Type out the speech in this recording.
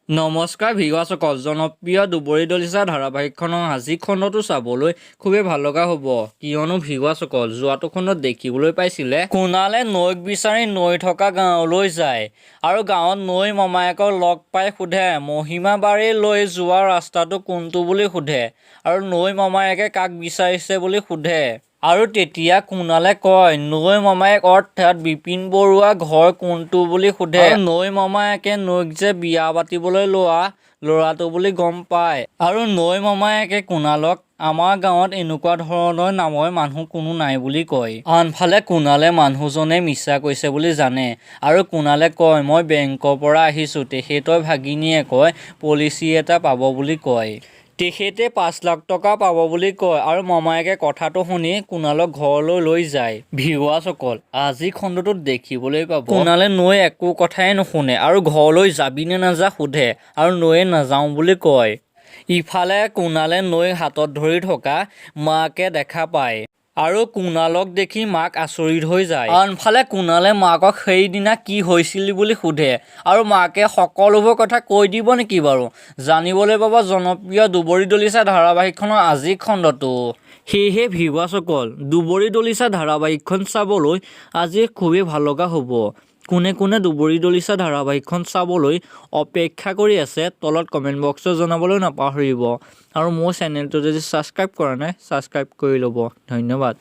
নমস্কাৰ ভিউৱাৰসকল, জনপ্ৰিয় দুবৰি দলিচা ধাৰাবাহিকখনৰ আজি খণ্ডটো চাবলৈ খুবেই ভাল লগা হ'ব, কিয়নো ভিউৱাৰসকল যোৱাটো খণ্ডত দেখিবলৈ পাইছিলে কুণালে নৈক বিচাৰি নৈ থকা গাঁৱলৈ যায় আৰু গাঁৱত নৈ মমায়েকক লগ পাই সোধে মহিমা বাৰী লৈ যোৱা ৰাস্তাটো কোনটো বুলি সোধে আৰু নৈ মমায়েকে কাক বিচাৰিছে বুলি সোধে। আৰু তেতিয়া কুণালে কয় নৈ মমায়েক অৰ্থাৎ বিপিন বৰুৱা ঘৰ কোনটো বুলি সোধে। নৈ মমায়েকে নৈক যে বিয়া পাতিবলৈ লোৱা ল'ৰাটো বুলি গম পায় আৰু নৈ মমায়েকে কুণালক আমাৰ গাঁৱত এনেকুৱা ধৰণৰ নামৰ মানুহ কোনো নাই বুলি কয়। আনফালে কুণালে মানুহজনে মিছা কৈছে বুলি জানে আৰু কুণালে কয় মই বেংকৰ পৰা আহিছোঁ। তেখেতৰ ভাগিনীয়ে কয় পলিচি এটা পাব বুলি কয়। তেখেতে 5 লাখ টকা পাব বুলি কয় আৰু মমায়েকে কথাটো শুনি কুণালক ঘৰলৈ লৈ যায়। ভিউৱাৰসকল আজি খণ্ডটোত দেখিবলৈ পাব কুণালে নৈ একো কথাই নুশুনে আৰু ঘৰলৈ যাবি নে নাযা সোধে আৰু নৈয়ে নাযাওঁ বুলি কয়। ইফালে কুণালে নৈক হাতত ধৰি থকা মাকে দেখা পায় আৰু কুণালক দেখি মাক আচৰিত হৈ যায়। আনফালে কুণালে মাকক সেইদিনা কি হৈছিল বুলি সোধে আৰু মাকে সকলোবোৰ কথা কৈ দিব নেকি বাৰু? জানিবলৈ পাব জনপ্ৰিয় দুবৰি দলিচা ধাৰাবাহিকখনৰ আজি খণ্ডটো। সেয়েহে ভিউৱাৰসকল দুবৰি দলিচা ধাৰাবাহিকখন চাবলৈ আজি খুবেই ভাল লগা হ'ব। কোনে কোনে দুবৰি দলিচা ধাৰাবাহিকখন চাবলৈ অপেক্ষা কৰি আছে তলত কমেণ্ট বক্সত জনাবলৈ নাপাহৰিব আৰু মোৰ চেনেলটো যদি ছাবস্ক্ৰাইব কৰা নাই ছাবস্ক্ৰাইব কৰি ল'ব। ধন্যবাদ।